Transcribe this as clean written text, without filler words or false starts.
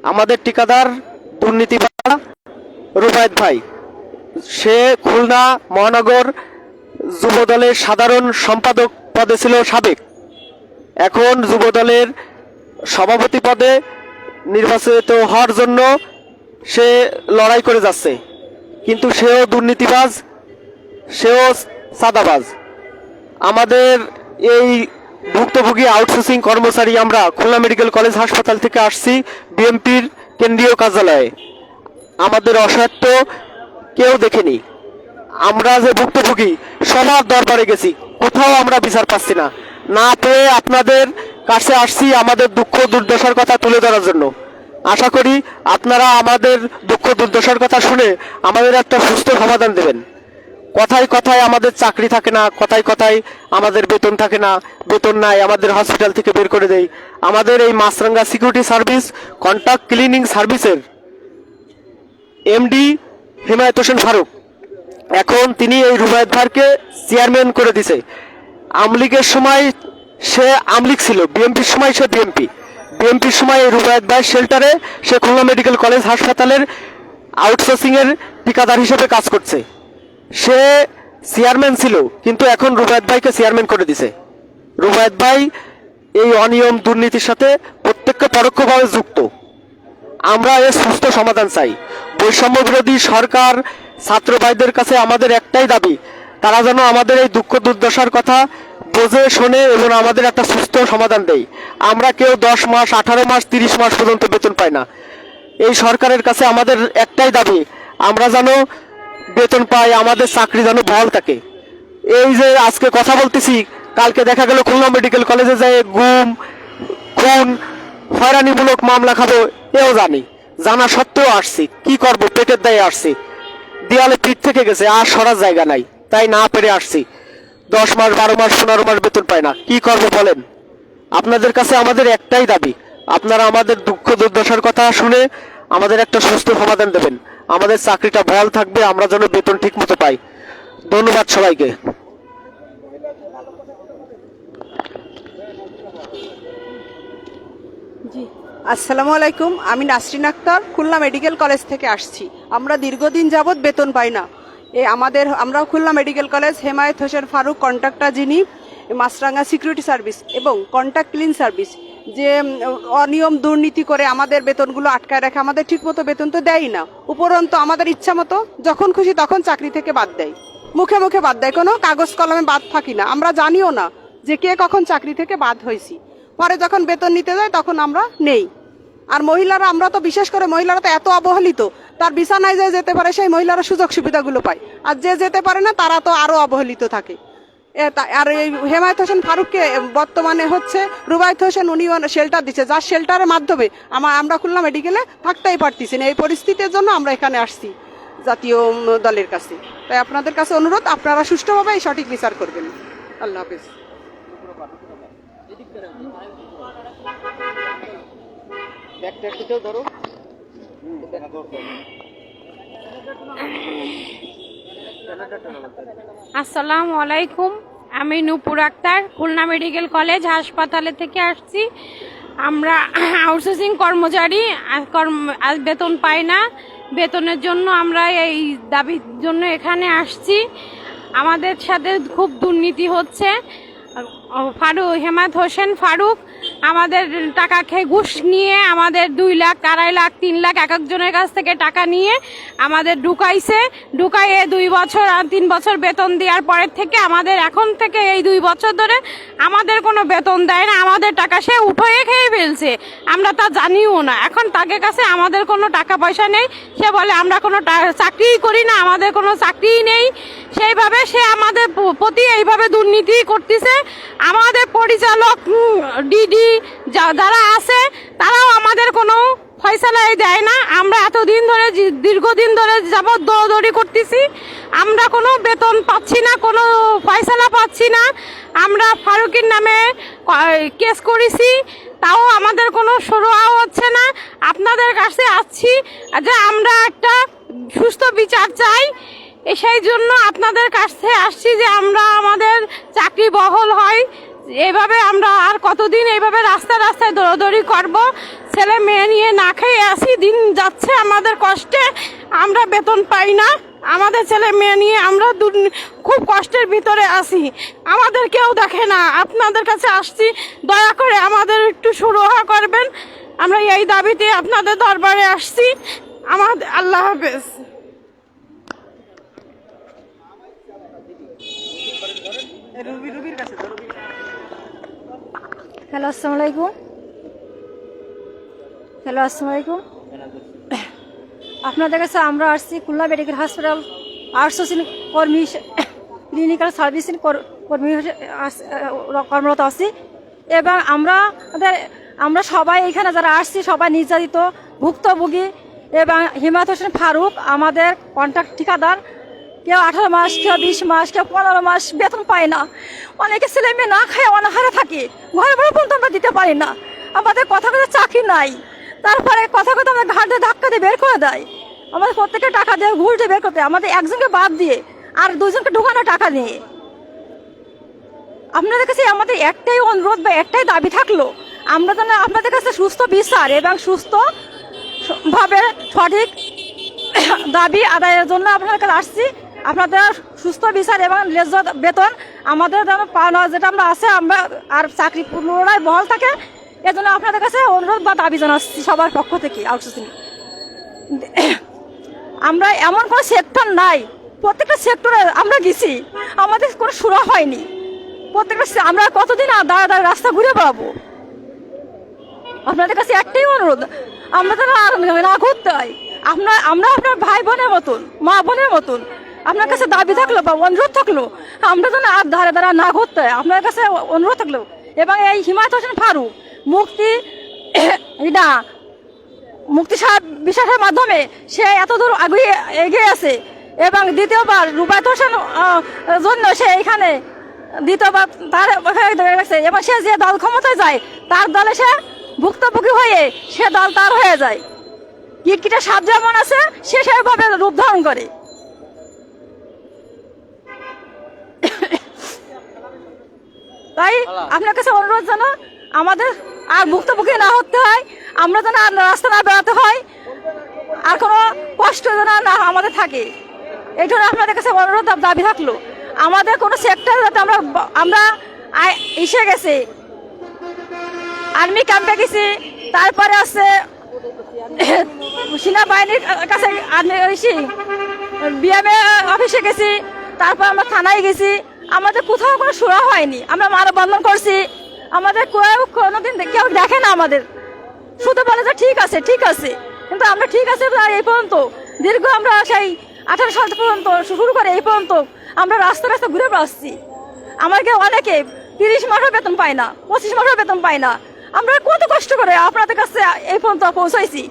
আমাদের ঠিকাদার দুর্নীতিবাজ রুবায়েত ভাই, সে খুলনা মহানগর যুবদলের সাধারণ সম্পাদক পদে ছিল সাবেক, এখন যুবদলের সভাপতি পদে নির্বাচিত হওয়ার জন্য সে লড়াই করে যাচ্ছে, কিন্তু সেও দুর্নীতিবাজ, সেও চাঁদাবাজ। আমাদের এই ভুক্তভোগী আউটসোর্সিং কর্মচারী আমরা খুলনা মেডিকেল কলেজ হাসপাতাল থেকে আসছি বিএমপির কেন্দ্রীয় কার্যালয়ে। আমাদের অসহায়ত্ব কেউ দেখেনি। আমরা যে ভুক্তভোগী সবার দরবারে গেছি, কোথাও আমরা বিচার পাচ্ছি না। না পেয়ে আপনাদের কাছে আসছি আমাদের দুঃখ দুর্দশার কথা তুলে ধরার জন্য। আশা করি আপনারা আমাদের দুঃখ দুর্দশার কথা শুনে আমাদের একটা সুস্থ সমাধান দেবেন। কথায় কথায় আমাদের চাকরি থাকে না, কথায় কথায় আমাদের বেতন থাকে না, বেতন নাই, আমাদের হসপিটাল থেকে বের করে দেয়। আমাদের এই মাছরাঙ্গা সিকিউরিটি সার্ভিস কন্ট্রাক্ট ক্লিনিং সার্ভিসের এমডি হিমায়ত হোসেন ফারুক, এখন তিনি এই রুবায়েত ভাইকে চেয়ারম্যান করে দিছে। আমলিগের সময় সে আমলিগ ছিল, বিএমপির সময় সে বিএমপি, বিএমপির সময় এই রুবায়েত ভাই শেল্টারে সে খুলনা মেডিকেল কলেজ হাসপাতালের আউটসোর্সিংয়ের ঠিকাদার হিসেবে কাজ করছে। সে চেয়ারম্যান ছিল, কিন্তু এখন রুবায়েত ভাইকে চেয়ারম্যান করে দিছে। রুবায়েত ভাই এই অনিয়ম দুর্নীতির সাথে প্রত্যেককে পরোক্ষভাবে যুক্ত। আমরা এর সুস্থ সমাধান চাই। বৈষম্য বিরোধী সরকার ছাত্র ভাইদের কাছে আমাদের একটাই দাবি, তারা যেন আমাদের এই দুঃখ দুর্দশার কথা বোঝে, শোনে এবং আমাদের একটা সুস্থ সমাধান দেয়। আমরা কেউ 10 মাস, 18 মাস, 30 মাস পর্যন্ত বেতন পাই না। এই সরকারের কাছে আমাদের একটাই দাবি, আমরা যেন বেতন পাই, আমাদের চাকরি যেন বহাল থাকে। এই যে আজকে কথা বলতেছি, কালকে দেখা গেল খুলনা মেডিকেল কলেজে যায় গুম, খুন, হয়রানিমূলক মামলা খাবো, এও জানি, জানা সত্ত্বেও আসছি। কি করব, পেটের দায়ে আসছি, দেয়ালে পিঠ থেকে গেছে, আর সরার জায়গা নাই, তাই না পেরে আসছি। 10 মাস, 12 মাস, 15 মাস বেতন পাই না, কি করব বলেন? আপনাদের কাছে আমাদের একটাই দাবি, আপনারা আমাদের দুঃখ দুর্দশার কথা শুনে আমাদের একটা সুস্থ সমাধান দেবেন। আমাদের চাকরিটা বহাল থাকবে, আমরা যেন বেতন ঠিক মতো পাই। ধন্যবাদ সবাইকে। জি, আসসালামু আলাইকুম। আমি নাসরিন আক্তার, খুলনা মেডিকেল কলেজ থেকে আসছি। আমরা দীর্ঘদিন যাবৎ বেতন পাই না। আমরাও Khulna medical college Hemayet Hossain Faruk contractor, যিনি মাছরাঙ্গা সিকিউরিটি সার্ভিস এবং কন্ট্রাক্ট ক্লিন সার্ভিস, যে অনিয়ম দুর্নীতি করে আমাদের বেতনগুলো আটকায় রাখে, আমাদের ঠিকমতো বেতন তো দেয়ই না। উপরন্তু আমাদের ইচ্ছা মতো যখন খুশি তখন চাকরি থেকে বাদ দেয়, মুখে মুখে বাদ দেয়, কোনো কাগজ কলমে বাদ থাকি না। আমরা জানিও না যে কে কখন চাকরি থেকে বাদ হয়েছি। পরে যখন বেতন নিতে যায় তখন আমরা নেই। আর মহিলারা, আমরা তো বিশেষ করে মহিলারা তো এত অবহেলিত, তার বিছানায় যে যেতে পারে সেই মহিলারা সুযোগ সুবিধাগুলো পায়, আর যে যেতে পারে না তারা তো আরো অবহেলিত থাকে। আর এই হেমায়েত হোসেন ফারুককে বর্তমানে হচ্ছে রুবায়েত হোসেন, উনি শেল্টার দিচ্ছে, যার শেল্টারের মাধ্যমে আমরা খুলনা মেডিকেলে থাকতেই পারতেছি না। এই পরিস্থিতির জন্য আমরা এখানে আসছি জাতীয় দলের কাছে। তাই আপনাদের কাছে অনুরোধ, আপনারা সুষ্ঠুভাবে এই সঠিক বিচার করবেন। আল্লাহ হাফেজ। আসসালামু আলাইকুম, আমি নূপুর আক্তার, খুলনা মেডিকেল কলেজ হাসপাতালে থেকে আসছি। আমরা আউটসোর্সিং কর্মচারী, আজ বেতন পাই না। বেতনের জন্য আমরা এই দাবির জন্য এখানে আসছি। আমাদের সাথে খুব দুর্নীতি হচ্ছে। হেমায়েত হোসেন ফারুক আমাদের টাকা খেয়ে ঘুষ নিয়ে আমাদের 2 লাখ, 2.5 লাখ, 3 লাখ এক একজনের কাছ থেকে টাকা নিয়ে আমাদের ঢুকাইয়ে 2 বছর আর 3 বছর বেতন দেওয়ার পরের থেকে আমাদের এখন থেকে এই 2 বছর ধরে আমাদের কোনো বেতন দেয় না। আমাদের টাকা সে উঠিয়ে খেয়ে ফেলছে, আমরা তা জানিও না। এখন তাকে কাছে আমাদের কোনো টাকা পয়সা নেই। সে বলে আমরা কোনো চাকরিই করি না, আমাদের কোনো চাকরিই নেই। সেইভাবে সে আমাদের প্রতি এইভাবে দুর্নীতি করতেছে। আমাদের পরিচালক ডিডি যারা আছে তারাও আমাদের কোনো ফয়সালাই দেয় না। আমরা এতদিন ধরে, দীর্ঘদিন ধরে যাবৎ দৌড়দৌড়ি করতেছি, আমরা কোনো বেতন পাচ্ছি না, কোনো ফয়সালা পাচ্ছি না। আমরা ফারুকের নামে কেস করেছি, তাও আমাদের কোনো সুরাহা হচ্ছে না। আপনাদের কাছে আসছি যে আমরা একটা সুস্থ বিচার চাই, সেই জন্য আপনাদের কাছে আসছি যে আমরা আমাদের চাকরি বহাল হয়, এইভাবে আমরা আর কতদিন এইভাবে রাস্তায় রাস্তায় দৌড়াদৌড়ি করব? ছেলে মেয়ে নিয়ে না খেয়ে আসি, দিন যাচ্ছে আমাদের কষ্টে, আমরা বেতন পাই না। আমাদের ছেলে মেয়ে নিয়ে আমরা খুব কষ্টের ভিতরে আছি, আমাদের কেউ দেখে না। আপনাদের কাছে আসছি, দয়া করে আমাদের একটু সুরাহা করবেন। আমরা এই দাবিতে আপনাদের দরবারে আসছি। আমাদের আল্লাহ হাফেজ। হ্যালো, আসসালামু আলাইকুম। হ্যালো, আসসালামু আলাইকুম। আপনাদের কাছে আমরা আসছি খুলনা মেডিকেল হসপিটাল আউটসোর্সিং কর্মী, ক্লিনিক্যাল সার্ভিসিং কর্মী কর্মরত আছি। এবং আমরা সবাই এখানে যারা আসছি সবাই নির্যাতিত, ভুক্তভোগী। এবং হিমায়ত হোসেন ফারুক আমাদের কন্ট্রাক্ট ঠিকাদার। কেউ 18 মাস, কেউ 20 মাস, কেউ 15 মাস বেতন পায় না। অনেকে ছেলে মেয়ে না খায় অনাহারে থাকে, ঘরে ভাড়া পর্যন্ত আমরা দিতে পারি না। আমাদের কথা কথা চাকরি নাই, তারপরে কথা কথা আমাদের ঘাট দিয়ে ধাক্কা দিয়ে বের করে দেয়। আমাদের প্রত্যেকে টাকা দিয়ে ঘুষ দিয়ে বের করতে, আমাদের একজনকে বাদ দিয়ে আর দুজনকে ঢুকানো টাকা নিয়ে। আপনাদের কাছে আমাদের একটাই অনুরোধ বা একটাই দাবি থাকলো, আমরা যেন আপনাদের কাছে সুস্থ বিচার এবং সুস্থ ভাবে সঠিক দাবি আদায়ের জন্য আপনাদের কাছে আসছি। আপনাদের সুস্থ বিচার এবং ন্যায্য বেতন আমাদের যেন পাওনা যেটা আমরা আছে, আমরা আর চাকরি পুনরায় বহাল থাকে, এজন্য আপনাদের কাছে অনুরোধ বা দাবি জানাচ্ছি সবার পক্ষ থেকে। আউটসোর্সিং আমরা এমন কোনো সেক্টর নাই, প্রত্যেকটা সেক্টরে আমরা গেছি, আমাদের কোনো সুরা হয়নি। প্রত্যেকটা আমরা কতদিন দাঁড়া দাঁড়া রাস্তা ঘুরে বেড়াবো? আপনাদের কাছে একটাই অনুরোধ, আমরা যেন আর না ঘুরতে হয়। আমরা আপনার ভাই বোনের মতন, মা বোনের মতন। আপনার কাছে দাবি থাকলো বা অনুরোধ থাকলো, আমরা যেন আর ধারে ধারা না ঘুরতে হয়, আপনার কাছে অনুরোধ থাকলো। এবং এই হিমায়ত হোসেন ফারুক মুক্তি সাহেব বিশ্বাসের মাধ্যমে সে এতদূর এগিয়ে আছে। এবং দ্বিতীয়বার রুবায়ত হোসেন জন্য সে এখানে দ্বিতীয়বার তার গেছে। এবং সে যে দল ক্ষমতায় যায়, তার দলে সে ভুক্তভোগী হয়ে সে দল তার হয়ে যায়। কিটকিটে সাপ যেমন আছে, সে সেভাবে রূপ ধারণ করে। তাই আপনার কাছে অনুরোধ যেন আমাদের আর ভুক্তভোগী না হতে হয়, আমরা যেন আর রাস্তা না বেড়াতে হয়, আর কোনো কষ্ট যেন না আমাদের থাকে। এই জন্য আপনাদের কাছে অনুরোধ দাবি থাকলো, আমাদের কোনো সেক্টর যাতে আমরা এসে গেছি, আর্মি ক্যাম্পে গেছি, তারপরে আছে সেনাবাহিনীর কাছে বিএমএ অফিসে গেছি, তারপর আমরা থানায় গেছি, আমাদের কোথাও কোনো সুরা হয়নি। আমরা মানববন্ধন করছি, আমাদের কোনোদিন কেউ দেখে না, আমাদের শুধু বলে যে ঠিক আছে ঠিক আছে, কিন্তু আমরা ঠিক আছে এই পর্যন্ত দীর্ঘ আমরা সেই 18 সাল পর্যন্ত শুরু করে এই পর্যন্ত আমরা রাস্তা রাস্তা ঘুরে বেড়াচ্ছি। আমাকে অনেকে 30 মাসও বেতন পায় না, 25 মাসও বেতন পায় না। আমরা কত কষ্ট করে আপনাদের কাছে এই পর্যন্ত পৌঁছাইছি।